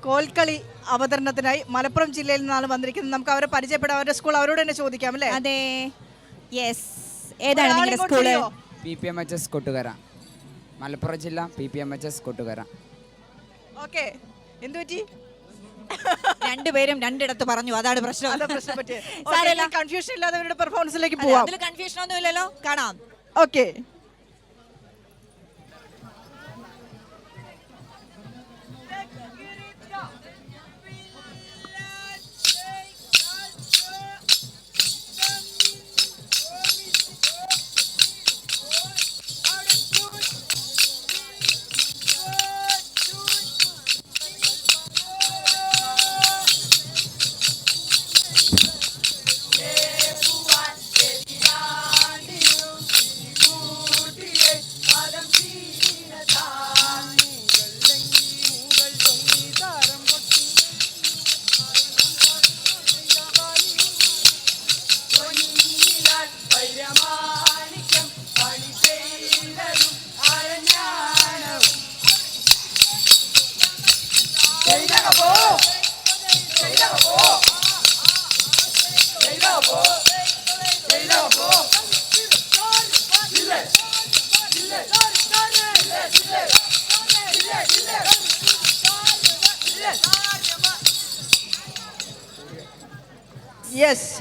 കോൽക്കളി അവതരണത്തിനായി മലപ്പുറം ജില്ലയിൽ നിന്നാണ് വന്നിരിക്കുന്നത്. നമുക്ക് അവരെ പരിചയപ്പെടാം. അവരുടെ സ്കൂൾ അവരോട് തന്നെ ചോദിക്കാം അല്ലേ? അതെ, യെസ്. ഏതാണ് നിങ്ങളുടെ സ്കൂള്? PPMHS കൊട്ടുകര, മലപ്പുറം ജില്ല. PPMHS കൊട്ടുകര. ഓക്കെ, എന്തു പറ്റി? രണ്ടുപേരും രണ്ടിടത്ത് പറഞ്ഞു, അതാണ് പ്രശ്നം. കൺഫ്യൂഷൻ ഇല്ലാതെ അവരുടെ പെർഫോമൻസിലേക്ക് പോവാം. അതിൽ കൺഫ്യൂഷൻ ഒന്നും ഇല്ലല്ലോ, കാണാം. Okay, yes.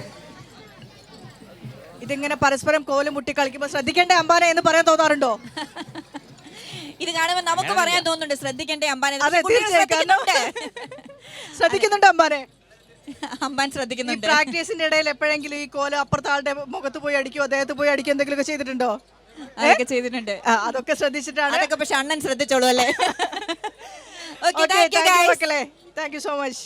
ഇതിങ്ങനെ പരസ്പരം കോലും മുട്ടി കളിക്കുമ്പോൾ ശ്രദ്ധിക്കേണ്ടേ അമ്പാനെ എന്ന് പറയാൻ തോന്നാറുണ്ടോ? ഇത് കാണുമ്പോൾ നമുക്ക് പറയാൻ തോന്നുന്നുണ്ട് ശ്രദ്ധിക്കണ്ടേ അമ്പാനെ. അതെ, ശ്രദ്ധിക്കുന്നുണ്ട് അമ്പാനെ. അമ്പാൻ ശ്രദ്ധിക്കുന്നുണ്ട്. പ്രാക്ടീസിന്റെ ഇടയിൽ എപ്പോഴെങ്കിലും ഈ കോല് അപ്പുറത്തെ ആളുടെ മുഖത്ത് പോയി അടിക്കോ അദ്ദേഹത്ത് പോയി അടിക്കോ എന്തെങ്കിലും ചെയ്തിട്ടുണ്ടോ? അതൊക്കെ ചെയ്തിട്ടുണ്ട്. അതൊക്കെ ശ്രദ്ധിച്ചിട്ടാണ്. അതൊക്കെ പക്ഷെ അണ്ണൻ ശ്രദ്ധിച്ചോളൂ അല്ലേ? Thank you so much.